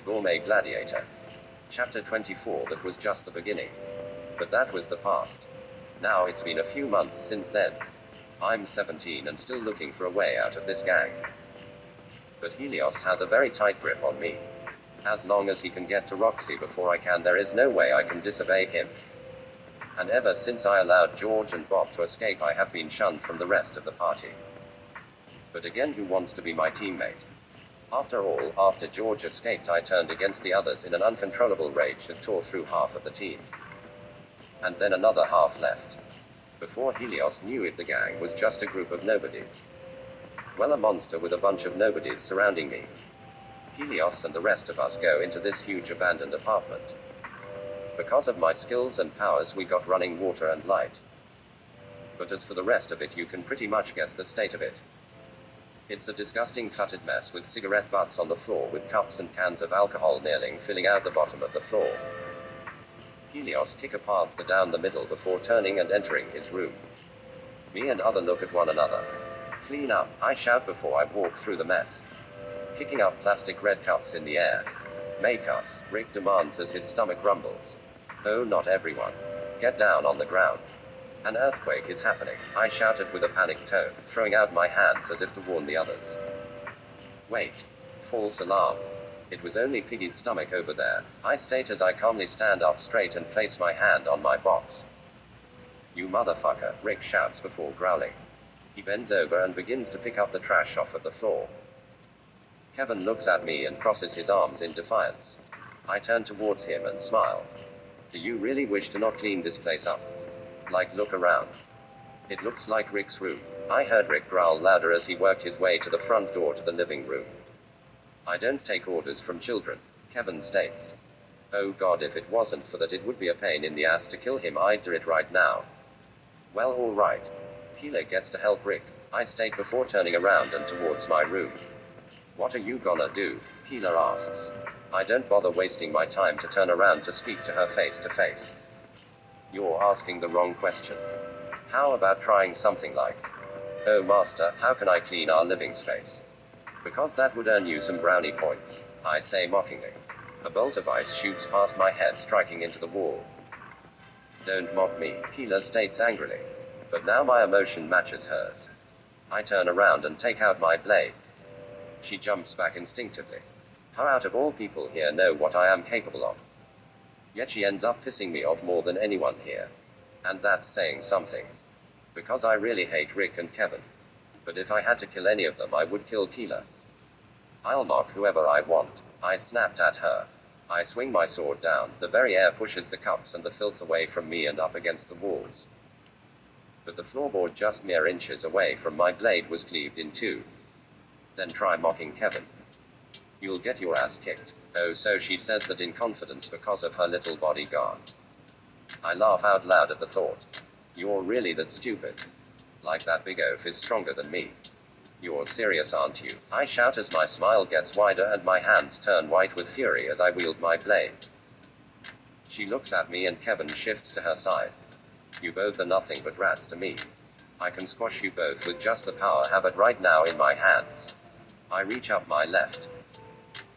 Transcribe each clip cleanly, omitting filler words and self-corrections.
Gourmet Gladiator. Chapter 24. That was just the beginning. But that was the past. Now it's been a few months since then. I'm 17 and still looking for a way out of this gang. But Helios has a very tight grip on me. As long as he can get to Roxy before I can, there is no way I can disobey him. And ever since I allowed George and Bob to escape, I have been shunned from the rest of the party. But again, who wants to be my teammate? After all, after George escaped, I turned against the others in an uncontrollable rage that tore through half of the team. And then another half left. Before Helios knew it, the gang was just a group of nobodies. Well, a monster with a bunch of nobodies surrounding me. Helios and the rest of us go into this huge abandoned apartment. Because of my skills and powers, we got running water and light. But as for the rest of it, you can pretty much guess the state of it. It's a disgusting cluttered mess with cigarette butts on the floor, with cups and cans of alcohol nearly filling out the bottom of the floor. Helios kick a path down the middle before turning and entering his room. Me and other look at one another. Clean up, I shout before I walk through the mess. Kicking up plastic red cups in the air. Make us, Rick demands as his stomach rumbles. Oh, not everyone. Get down on the ground. An earthquake is happening, I shouted with a panicked tone, throwing out my hands as if to warn the others. Wait. False alarm. It was only Piggy's stomach over there, I state as I calmly stand up straight and place my hand on my box. You motherfucker, Rick shouts before growling. He bends over and begins to pick up the trash off of the floor. Kevin looks at me and crosses his arms in defiance. I turn towards him and smile. Do you really wish to not clean this place up? Like, look around. It looks like Rick's room. I heard Rick growl louder as he worked his way to the front door to the living room. I don't take orders from children, Kevin states. Oh God, if it wasn't for that, it would be a pain in the ass to kill him. I'd do it right now. Well, alright. Keeler gets to help Rick, I state before turning around and towards my room. What are you gonna do? Keeler asks. I don't bother wasting my time to turn around to speak to her face to face. You're asking the wrong question. How about trying something like, oh master, how can I clean our living space? Because that would earn you some brownie points, I say mockingly. A bolt of ice shoots past my head, striking into the wall. Don't mock me, Keeler states angrily. But now my emotion matches hers. I turn around and take out my blade. She jumps back instinctively. How out of all people here know what I am capable of? Yet she ends up pissing me off more than anyone here. And that's saying something. Because I really hate Rick and Kevin. But if I had to kill any of them, I would kill Keeler. I'll mock whoever I want, I snapped at her. I swing my sword down, the very air pushes the cups and the filth away from me and up against the walls. But the floorboard just mere inches away from my blade was cleaved in two. Then try mocking Kevin. You'll get your ass kicked. Oh, so she says that in confidence because of her little bodyguard. I laugh out loud at the thought. You're really that stupid? Like that big oaf is stronger than me? You're serious, aren't you? I shout as my smile gets wider and my hands turn white with fury as I wield my blade. She looks at me and Kevin shifts to her side. You both are nothing but rats to me. I can squash you both with just the power I have it right now in my hands. I reach up my left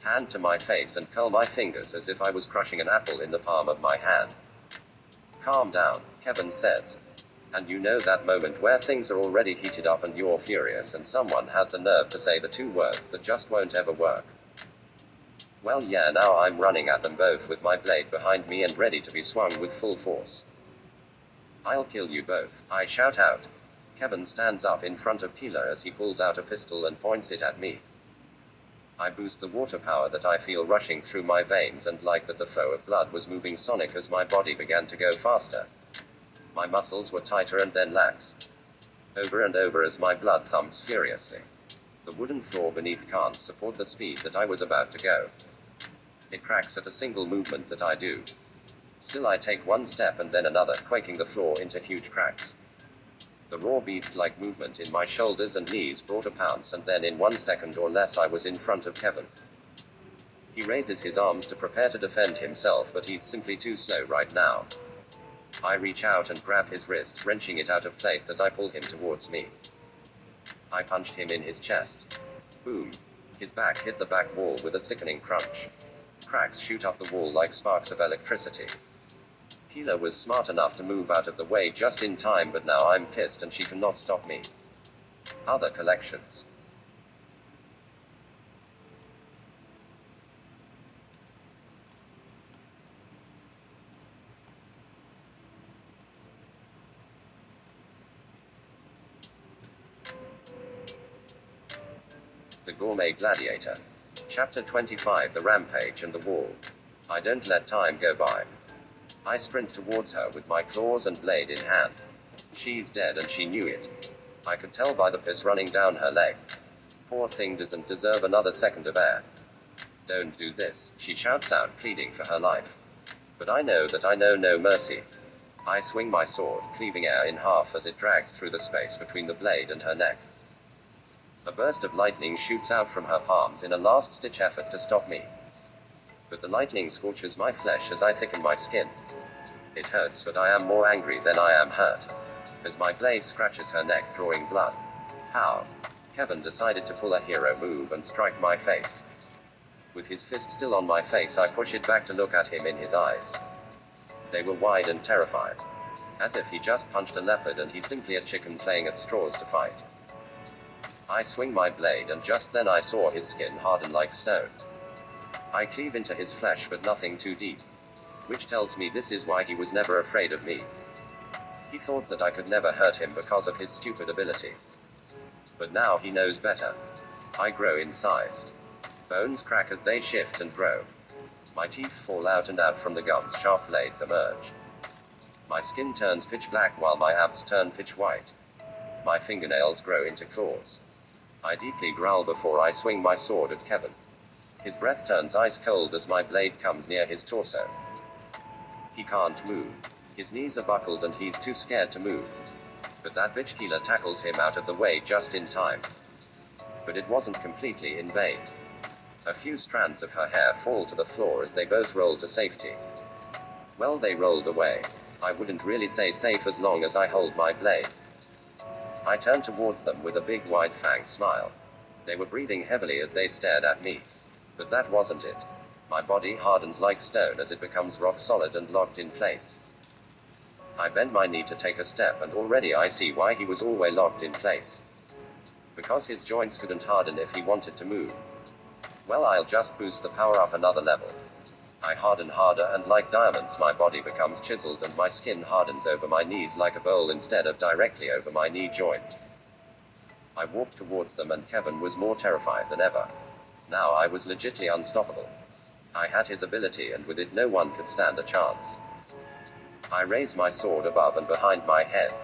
hand to my face and curl my fingers as if I was crushing an apple in the palm of my hand. Calm down, Kevin says. And you know that moment where things are already heated up and you're furious and someone has the nerve to say the two words that just won't ever work. Well, yeah, now I'm running at them both with my blade behind me and ready to be swung with full force. I'll kill you both, I shout out. Kevin stands up in front of Keeler as he pulls out a pistol and points it at me. I boost the water power that I feel rushing through my veins, and like that the flow of blood was moving sonic as my body began to go faster. My muscles were tighter and then lax. Over and over as my blood thumps furiously. The wooden floor beneath can't support the speed that I was about to go. It cracks at a single movement that I do. Still I take one step and then another, quaking the floor into huge cracks. The raw beast-like movement in my shoulders and knees brought a pounce, and then in 1 second or less I was in front of Kevin. He raises his arms to prepare to defend himself, but he's simply too slow right now. I reach out and grab his wrist, wrenching it out of place as I pull him towards me. I punched him in his chest. Boom. His back hit the back wall with a sickening crunch. cracks shoot up the wall like sparks of electricity. Keela was smart enough to move out of the way just in time, but now I'm pissed and she cannot stop me. Other collections. The Gourmet Gladiator. Chapter 25. The Rampage and the Wall. I don't let time go by. I sprint towards her with my claws and blade in hand. She's dead and she knew it. I could tell by the piss running down her leg. Poor thing doesn't deserve another second of air. Don't do this, she shouts out, pleading for her life. But I know that I know no mercy. I swing my sword, cleaving air in half as it drags through the space between the blade and her neck. A burst of lightning shoots out from her palms in a last-ditch effort to stop me. But the lightning scorches my flesh as I thicken my skin. It hurts, but I am more angry than I am hurt. As my blade scratches her neck, drawing blood. Pow! Kevin decided to pull a hero move and strike my face. With his fist still on my face, I push it back to look at him in his eyes. They were wide and terrified. As if he just punched a leopard and he's simply a chicken playing at straws to fight. I swing my blade and just then I saw his skin harden like stone. I cleave into his flesh, but nothing too deep. Which tells me this is why he was never afraid of me. He thought that I could never hurt him because of his stupid ability. But now he knows better. I grow in size. Bones crack as they shift and grow. My teeth fall out and out from the gums, sharp blades emerge. My skin turns pitch black while my abs turn pitch white. My fingernails grow into claws. I deeply growl before I swing my sword at Kevin. His breath turns ice cold as my blade comes near his torso. He can't move. His knees are buckled and he's too scared to move. But that bitch Keela tackles him out of the way just in time. But it wasn't completely in vain. A few strands of her hair fall to the floor as they both roll to safety. Well, they rolled away. I wouldn't really say safe as long as I hold my blade. I turn towards them with a big wide-fanged smile. They were breathing heavily as they stared at me. But that wasn't it. My body hardens like stone as it becomes rock solid and locked in place. I bend my knee to take a step and already I see why he was always locked in place. Because his joints couldn't harden if he wanted to move. Well, I'll just boost the power up another level. I harden harder and like diamonds my body becomes chiseled and my skin hardens over my knees like a bowl instead of directly over my knee joint. I walked towards them and Kevin was more terrified than ever. Now I was legitly unstoppable. I had his ability and with it no one could stand a chance. I raise my sword above and behind my head.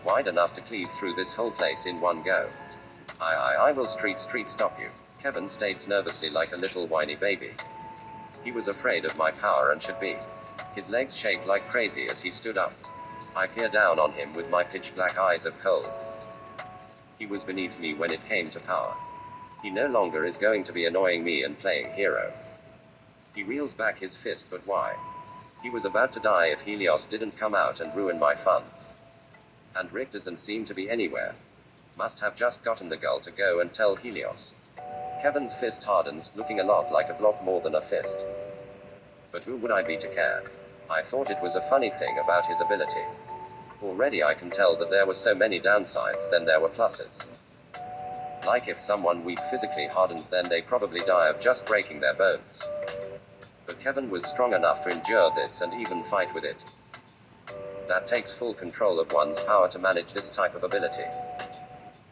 Wide enough to cleave through this whole place in one go. I will street stop you, Kevin states nervously like a little whiny baby. He was afraid of my power and should be. His legs shake like crazy as he stood up. I peer down on him with my pitch black eyes of coal. He was beneath me when it came to power. He no longer is going to be annoying me and playing hero. He reels back his fist, but why? He was about to die if Helios didn't come out and ruin my fun. And Rick doesn't seem to be anywhere. Must have just gotten the gull to go and tell Helios. Kevin's fist hardens, looking a lot like a block more than a fist. But who would I be to care? I thought it was a funny thing about his ability. Already I can tell that there were so many downsides, then there were pluses. Like if someone weak physically hardens, then they probably die of just breaking their bones. But Kevin was strong enough to endure this and even fight with it. That takes full control of one's power to manage this type of ability.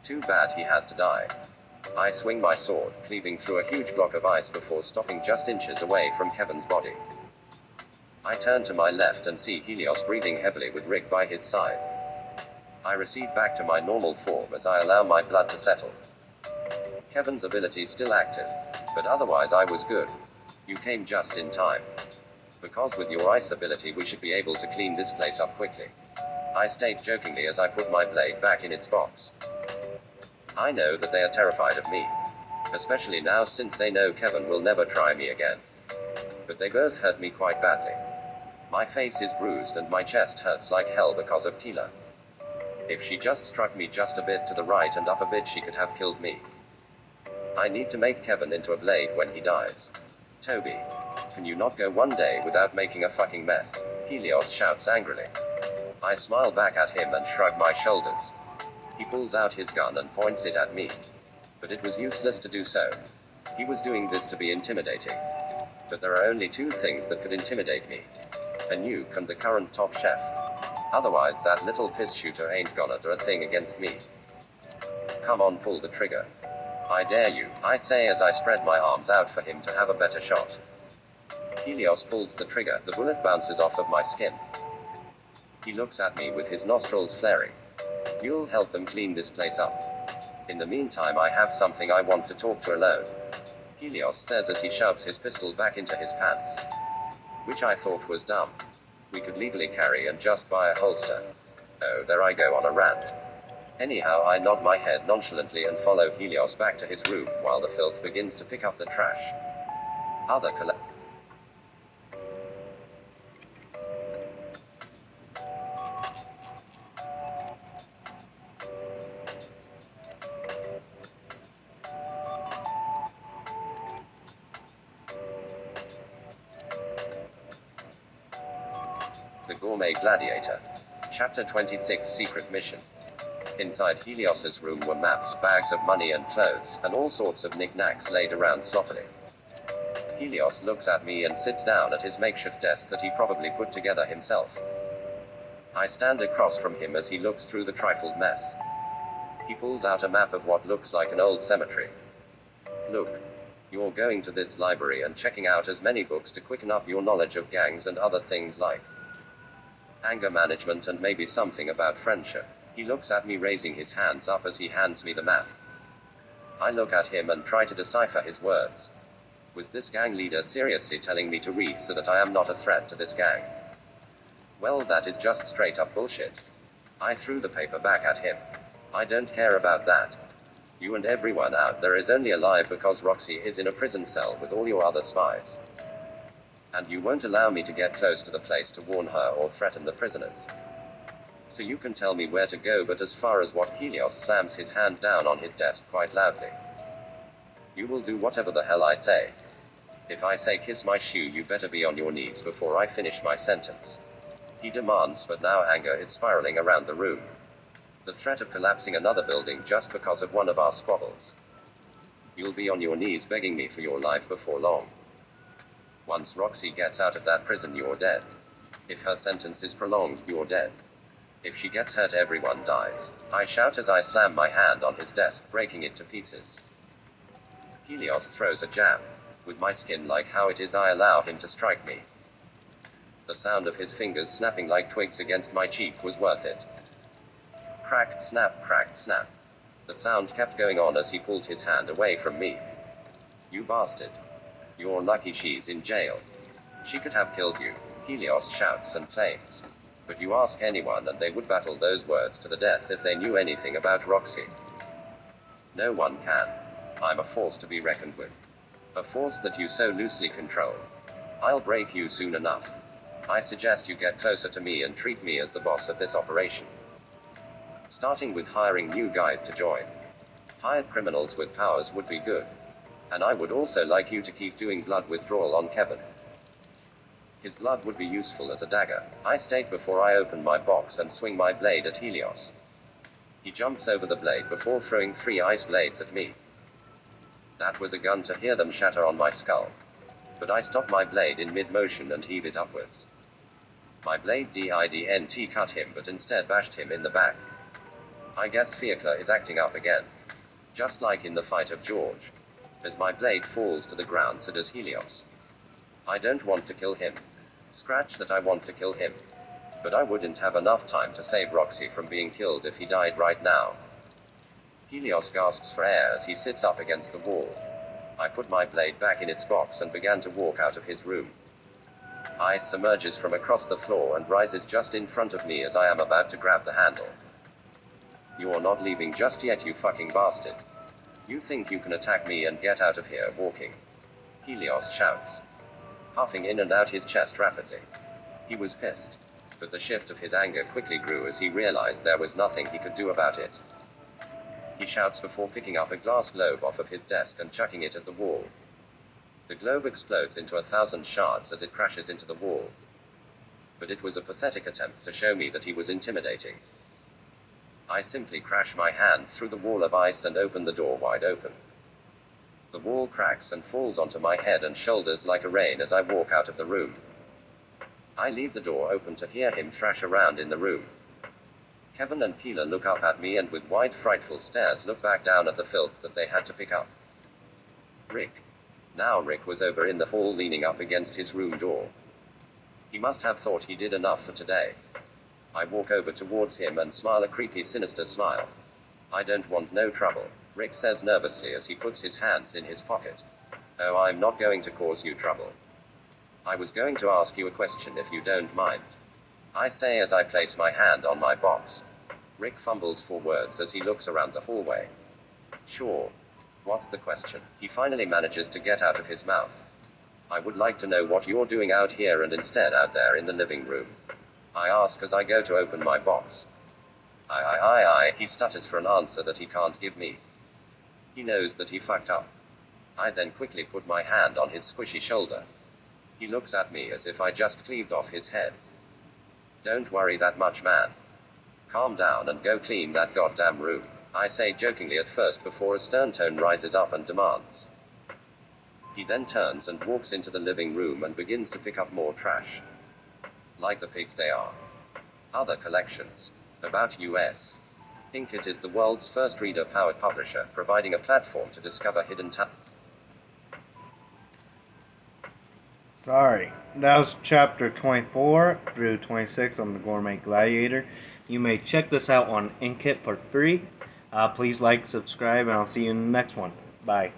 Too bad he has to die. I swing my sword, cleaving through a huge block of ice before stopping just inches away from Kevin's body. I turn to my left and see Helios breathing heavily with Rick by his side. I recede back to my normal form as I allow my blood to settle. Kevin's ability still active, but otherwise I was good. You came just in time. Because with your ice ability we should be able to clean this place up quickly. I state jokingly as I put my blade back in its box. I know that they are terrified of me. Especially now since they know Kevin will never try me again. But they both hurt me quite badly. My face is bruised and my chest hurts like hell because of Keela. If she just struck me just a bit to the right and up a bit she could have killed me. I need to make Kevin into a blade when he dies. Toby. Can you not go one day without making a fucking mess? Helios shouts angrily. I smile back at him and shrug my shoulders. He pulls out his gun and points it at me. But it was useless to do so. He was doing this to be intimidating. But there are only two things that could intimidate me. A nuke and the current top chef. Otherwise that little piss shooter ain't gonna do a thing against me. Come on, pull the trigger. I dare you, I say as I spread my arms out for him to have a better shot. Helios pulls the trigger, the bullet bounces off of my skin. He looks at me with his nostrils flaring. You'll help them clean this place up. In the meantime I have something I want to talk to alone. Helios says as he shoves his pistol back into his pants. Which I thought was dumb. We could legally carry and just buy a holster. Oh, there I go on a rant. Anyhow, I nod my head nonchalantly and follow Helios back to his room while the filth begins to pick up the trash. Other The Gourmet Gladiator. Chapter 26 Secret Mission. Inside Helios's room were maps, bags of money and clothes, and all sorts of knickknacks laid around sloppily. Helios looks at me and sits down at his makeshift desk that he probably put together himself. I stand across from him as he looks through the trifled mess. He pulls out a map of what looks like an old cemetery. Look. You're going to this library and checking out as many books to quicken up your knowledge of gangs and other things like anger management and maybe something about friendship. He looks at me raising his hands up as he hands me the map. I look at him and try to decipher his words. Was this gang leader seriously telling me to read so that I am not a threat to this gang? Well, that is just straight up bullshit. I threw the paper back at him. I don't care about that. You and everyone out there is only alive because Roxy is in a prison cell with all your other spies. And you won't allow me to get close to the place to warn her or threaten the prisoners. So you can tell me where to go, but as far as what Helios slams his hand down on his desk quite loudly. You will do whatever the hell I say. If I say kiss my shoe, you better be on your knees before I finish my sentence. He demands, but now anger is spiraling around the room. The threat of collapsing another building just because of one of our squabbles. You'll be on your knees begging me for your life before long. Once Roxy gets out of that prison, you're dead. If her sentence is prolonged, you're dead. If she gets hurt, everyone dies. I shout as I slam my hand on his desk, breaking it to pieces. Helios throws a jab. With my skin like how it is, I allow him to strike me. The sound of his fingers snapping like twigs against my cheek was worth it. Crack, snap, crack, snap. The sound kept going on as he pulled his hand away from me. You bastard. You're lucky she's in jail. She could have killed you, Helios shouts and claims. But you ask anyone and they would battle those words to the death if they knew anything about Roxy. No one can. I'm a force to be reckoned with. A force that you so loosely control. I'll break you soon enough. I suggest you get closer to me and treat me as the boss of this operation. Starting with hiring new guys to join. Hired criminals with powers would be good. And I would also like you to keep doing blood withdrawal on Kevin. His blood would be useful as a dagger, I state before I open my box and swing my blade at Helios. He jumps over the blade before throwing 3 ice blades at me. That was a gun to hear them shatter on my skull. But I stop my blade in mid-motion and heave it upwards. My blade didn't cut him but instead bashed him in the back. I guess Fiacla is acting up again. Just like in the fight of George. As my blade falls to the ground, so does Helios. I don't want to kill him. Scratch that, I want to kill him. But I wouldn't have enough time to save Roxy from being killed if he died right now. Helios gasps for air as he sits up against the wall. I put my blade back in its box and began to walk out of his room. Ice emerges from across the floor and rises just in front of me as I am about to grab the handle. You're not leaving just yet, you fucking bastard. You think you can attack me and get out of here walking? Helios shouts, puffing in and out his chest rapidly. He was pissed, but the shift of his anger quickly grew as he realized there was nothing he could do about it. He shouts before picking up a glass globe off of his desk and chucking it at the wall. The globe explodes into 1,000 shards as it crashes into the wall. But it was a pathetic attempt to show me that he was intimidating. I simply crash my hand through the wall of ice and open the door wide open. The wall cracks and falls onto my head and shoulders like a rain as I walk out of the room. I leave the door open to hear him thrash around in the room. Kevin and Keela look up at me and with wide frightful stares look back down at the filth that they had to pick up. Rick. Now Rick was over in the hall leaning up against his room door. He must have thought he did enough for today. I walk over towards him and smile a creepy sinister smile. I don't want no trouble, Rick says nervously as he puts his hands in his pocket. Oh, I'm not going to cause you trouble. I was going to ask you a question if you don't mind. I say as I place my hand on my box. Rick fumbles for words as he looks around the hallway. Sure. What's the question? He finally manages to get out of his mouth. I would like to know what you're doing out here and instead out there in the living room. I ask as I go to open my box. He stutters for an answer that he can't give me. He knows that he fucked up. I then quickly put my hand on his squishy shoulder. He looks at me as if I just cleaved off his head. Don't worry that much, man. Calm down and go clean that goddamn room, I say jokingly at first before a stern tone rises up and demands. He then turns and walks into the living room and begins to pick up more trash. Like the pigs they are. Other collections. About US. Inc. It is the world's first reader-powered publisher, providing a platform to discover hidden talent. Sorry, that was chapter 24 through 26 on the Gourmet Gladiator. You may check this out on Inkit for free. Please like, subscribe, and I'll see you in the next one. Bye.